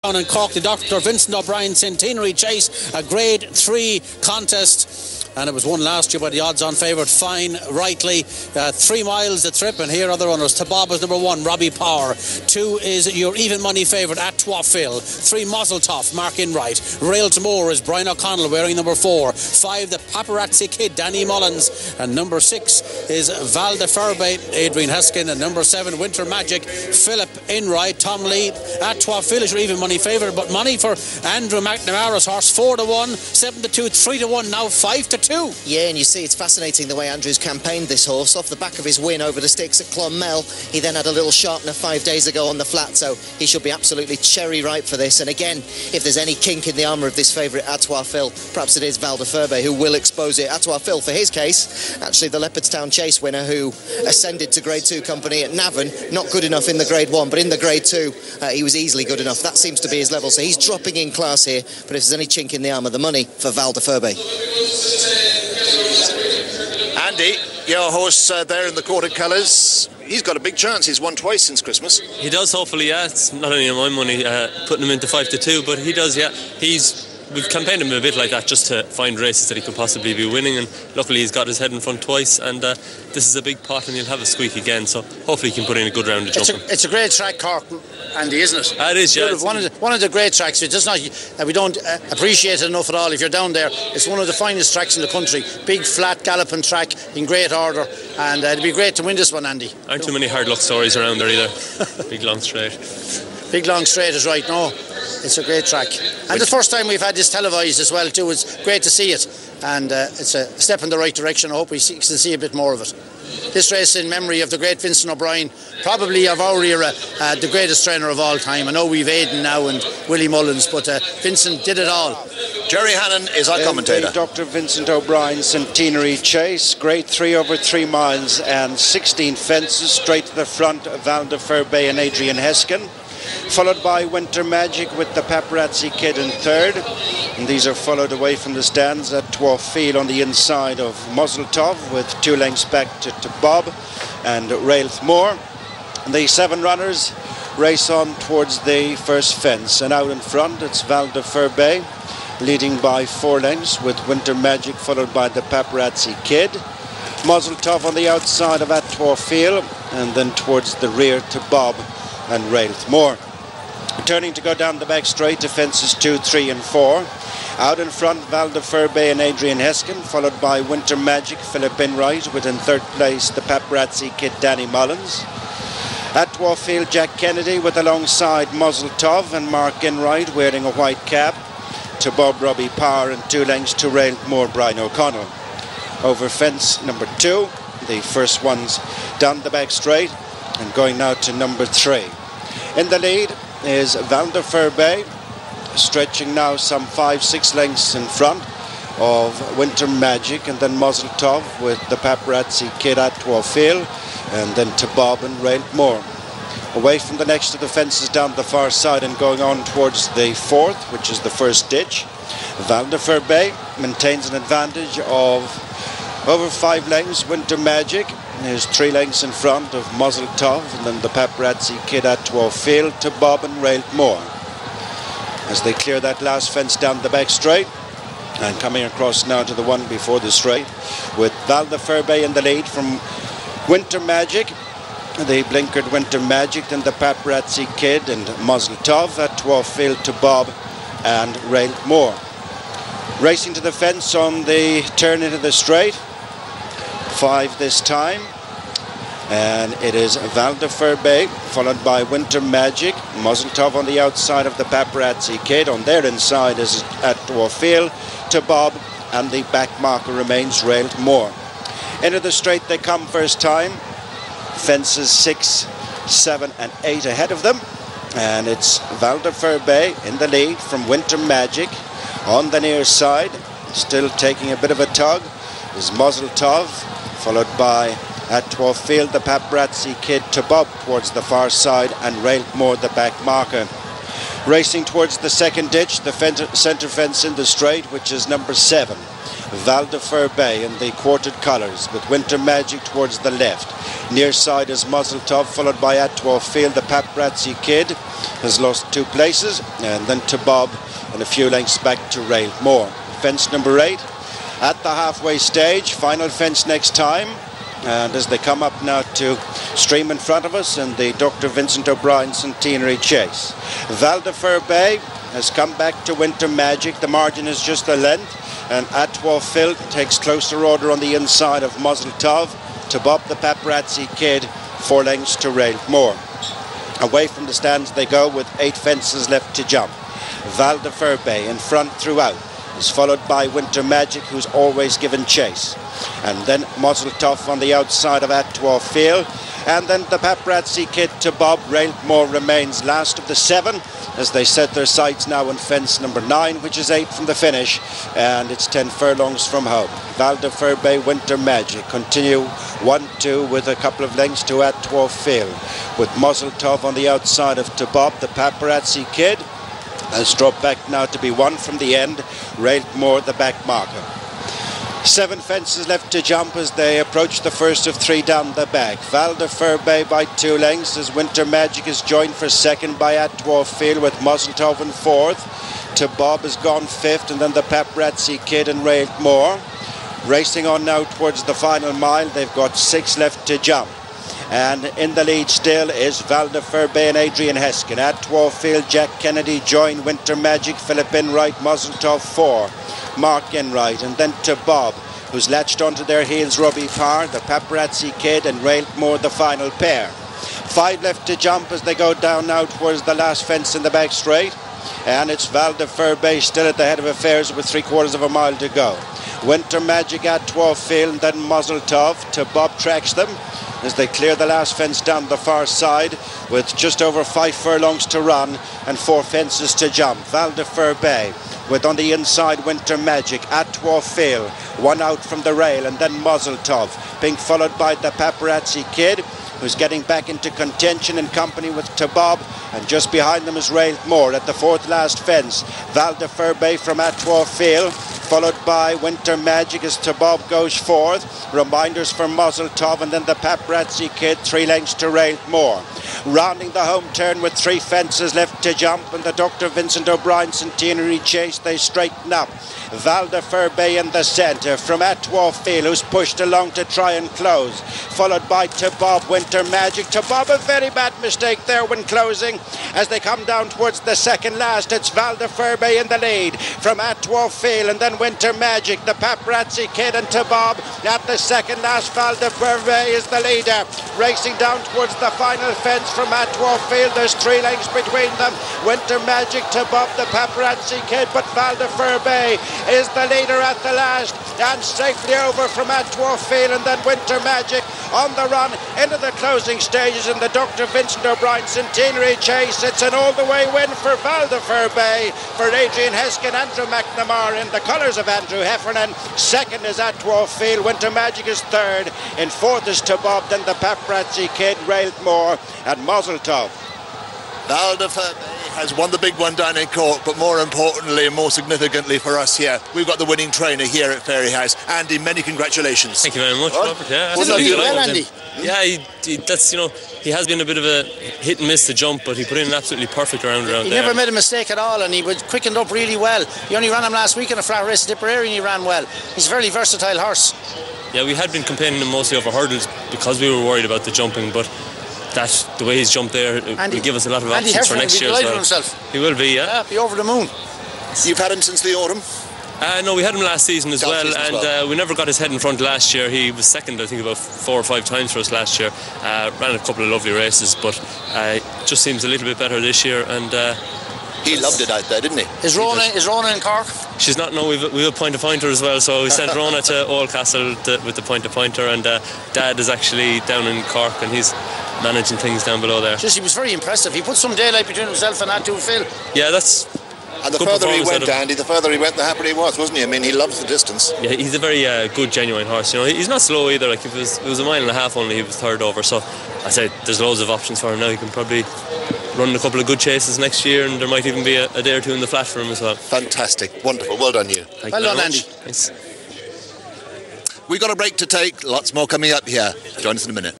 Down in Cork, the Dr. Vincent O'Brien Centenary Chase, a Grade 3 contest, and it was won last year by the odds-on favourite Fine Rightly. 3 miles the trip, and here are the runners. Tabob is number 1, Robbie Power. 2 is your even money favourite at Phil. 3, Muzzletoff, Mark Enright. Railsmore is Brian O'Connell wearing number 4. 5, the Paparazzi Kid, Danny Mullins. And number 6 is Val De Ferbet, Adrian Heskin. And number 7, Winter Magic, Philip Enright. Tom Lee at Phil is your even money favourite, but money for Andrew McNamara's horse, 4-1, 7-2, 3-1, now 5-2. Yeah, and you see it's fascinating the way Andrew's campaigned this horse. Off the back of his win over the sticks at Clonmel, he then had a little sharpener 5 days ago on the flat, so he should be absolutely cherry ripe for this. And again, if there's any kink in the armour of this favourite Atois Phil, perhaps it is Val De Ferbet who will expose it. Atois Phil, for his case, actually the Leopardstown Chase winner who ascended to Grade 2 company at Navan, not good enough in the Grade 1, but in the Grade 2 he was easily good enough. That seems to be his level, so he's dropping in class here, but if there's any chink in the armour, the money for Val De Ferbet. Andy, your horse there in the quarter colours, he's got a big chance. He's won twice since Christmas. He does, hopefully, yeah. It's not only on my money putting him into 5-2, but he does, yeah. We've campaigned him a bit like that just to find races that he could possibly be winning, and luckily he's got his head in front twice, and this is a big pot and he'll have a squeak again, so hopefully he can put in a good round of jumping. It's a great track, Cork, Andy, isn't it? It is, yeah. One of the great tracks. It's just not that we don't appreciate it enough at all. If you're down there, it's one of the finest tracks in the country. Big, flat, galloping track in great order, and it'd be great to win this one, Andy. Aren't too many hard luck stories around there either. Big long straight. Big long straight is right, no. It's a great track. And the first time we've had this televised as well too. It's great to see it. And it's a step in the right direction. I hope we can see a bit more of it. This race in memory of the great Vincent O'Brien, probably of our era, the greatest trainer of all time. I know we've Aidan now and Willie Mullins, but Vincent did it all. Jerry Hannon is our commentator. Dr. Vincent O'Brien Centenary Chase, Grade 3 over 3 miles and 16 fences, straight to the front, Val De Ferbet and Adrian Heskin. Followed by Winter Magic with the Paparazzi Kid in third. And these are followed away from the stands at Field on the inside of Muzzletoff with 2 lengths back to Bob and Railsmore. The 7 runners race on towards the first fence. And out in front it's Val De Ferbet leading by 4 lengths with Winter Magic followed by the Paparazzi Kid. Muzzletoff on the outside of Field, and then towards the rear to Bob and Railsmore. Turning to go down the back straight to fences 2, 3 and 4. Out in front, Val De Ferbet and Adrian Heskin, followed by Winter Magic, Philip Enright, with in third place the Paparazzi Kid, Danny Mullins. At Field, Jack Kennedy with alongside Muzzletoff and Mark Enright wearing a white cap. To Bob, Robbie Power, and 2 lengths to Railsmore, Brian O'Connell. Over fence number 2, the first ones down the back straight, and going now to number 3. In the lead is Val De Ferbet, stretching now some 5-6 lengths in front of Winter Magic, and then Muzzletoff with the Paparazzi Kid at Field, and then to Bob and Railsmore. Away from the next of the fences down the far side and going on towards the fourth, which is the first ditch, Val De Ferbet maintains an advantage of over 5 lengths. Winter Magic is 3 lengths in front of Muzzletoff, and then the Paparazzi Kid at Field to Bob and Railsmore. As they clear that last fence down the back straight, and coming across now to the one before the straight, with Val De Ferbet in the lead from Winter Magic, the blinkered Winter Magic, then the Paparazzi Kid and Muzzletoff at Field to Bob and Railsmore. Racing to the fence on the turn into the straight, 5 this time, and it is Val De Ferbet followed by Winter Magic, Muzzletoff on the outside of the Paparazzi Kid. On their inside is at Field to Bob, and the back marker remains Railsmore. Into the straight they come first time, fences 6, 7 and 8 ahead of them, and it's Val De Ferbet in the lead from Winter Magic. On the near side, still taking a bit of a tug, is Muzzletoff, followed by at Field the Paparazzi Kid to Bob towards the far side, and Railsmore the back marker. Racing towards the second ditch, the centre fence in the straight, which is number 7. Val De Ferbet in the quartered colours with Winter Magic towards the left. Near side is Muzzletop, followed by Atwell Field. The Paparazzi Kid has lost 2 places, and then to Bob and a few lengths back to Railmore. Fence number 8 at the halfway stage. Final fence next time. And as they come up now to stream in front of us in the Dr. Vincent O'Brien Centenary Chase. Val De Ferbet has come back to Winter Magic. The margin is just a length. And Atwell Phil takes closer order on the inside of Muzzletov. To Bob the Paparazzi Kid, 4 lengths to Railmore. Away from the stands they go with 8 fences left to jump. Val De Ferbet in front throughout. Is followed by Winter Magic, who's always given chase. And then Muzzletop on the outside of Atwell Field. And then the Paparazzi Kid to Bob. Railmore remains last of the 7 as they set their sights now on fence number 9, which is 8 from the finish, and it's 10 furlongs from home. Val De Ferbet, Winter Magic continue 1-2 with a couple of lengths to Atwell Field, with Muzzletop on the outside of Bob. The Paparazzi Kid has dropped back now to be 1 from the end. Railmore the back marker. 7 fences left to jump as they approach the first of 3 down the back. Val De Ferbet by 2 lengths as Winter Magic is joined for second by Atwell Field, with Muzzletop in 4th. To Bob has gone 5th, and then the Paparazzi Kid and Railmore. Racing on now towards the final mile. They've got 6 left to jump. And in the lead still is Val De Ferbet and Adrian Heskin. Atwell Field, Jack Kennedy join Winter Magic, Philip Enright, Muzzletop 4, Mark Enright, and then to Bob, who's latched onto their heels, Robbie Parr, the Paparazzi Kid and Railmore the final pair. 5 left to jump as they go down now towards the last fence in the back straight. And it's Val De Ferbet still at the head of affairs with 3/4 of a mile to go. Winter Magic, Atwell Field, and then Muzzletop. To Bob tracks them as they clear the last fence down the far side with just over 5 furlongs to run and 4 fences to jump. Val De Ferbet with on the inside Winter Magic, Atwell Field, 1 out from the rail, and then Muzzletop being followed by the Paparazzi Kid, who's getting back into contention in company with Bob, and just behind them is Railmore at the 4th last fence. Val De Ferbet from Atwell Field, followed by Winter Magic as Bob goes 4th. Reminders for Muzzletop, and then the Paparazzi Kid, 3 lengths to Railmore. Rounding the home turn with 3 fences left to jump, and the Dr. Vincent O'Brien Centenary Chase, they straighten up. Val De Ferbet in the centre from Atwell Field, who's pushed along to try and close, followed by Bob, Winter Magic. Bob, a very bad mistake there when closing as they come down towards the second last. It's Val De Ferbet in the lead from Atwell Field, and then Winter Magic, the Paparazzi Kid, and Bob at the second last. Val De Ferbet is the leader, racing down towards the final fence from Atwell Field. There's 3 lengths between them. Winter Magic, Bob, the Paparazzi Kid, but Val De Ferbet is the leader at the last and safely over from Atwell Field, and then Winter Magic on the run into the closing stages in the Dr. Vincent O'Brien Centenary Chase. It's an all-the-way win for Val De Ferbet, for Adrian Heskin, Andrew McNamara in the colours of Andrew Heffernan. Second is Atwell Field. Winter Magic is 3rd. In 4th is Bob, then the Paparazzi Kid, Railmore and Muzzletop. Val De Ferbet has won the big one down in Cork, but more importantly and more significantly for us here, we've got the winning trainer here at Fairyhouse. Andy, many congratulations. Thank you very much, Robert. Yeah, Andy? Yeah, that's, he has been a bit of a hit and miss to jump, but he put in an absolutely perfect round there. He never made a mistake at all, and he was quickened up really well. He only ran him last week in a flat race at Tipperary, and he ran well. He's a very versatile horse. Yeah, we had been campaigning him mostly over hurdles because we were worried about the jumping, but the way he's jumped there will give us a lot of options for next year as well. Himself. He will be, yeah. Be over the moon. You've had him since the autumn? No, we had him last season as well, we never got his head in front last year. He was second, I think, about 4 or 5 times for us last year. Ran a couple of lovely races, but just seems a little bit better this year. And he loved it out there, didn't he? Is Rona in Cork? She's not. No, we've a point-to-pointer as well. So we sent Rona to Oldcastle with the point-to-pointer, and Dad is actually down in Cork, and he's managing things down below there. Just, he was very impressive. He put some daylight between himself and Atwell Field. Yeah, that's. And the further he went, Andy, the further he went, the happier he was, wasn't he? I mean, he loves the distance. Yeah, he's a very good, genuine horse. He's not slow either. Like, if it was a mile and a half only, he was 3rd over. So I say there's loads of options for him now. He can probably run a couple of good chases next year, and there might even be a day or 2 in the flat for him as well. Fantastic, wonderful, well done you. Well done, Andy. Thanks. We've got a break to take. Lots more coming up here. Join us in a minute.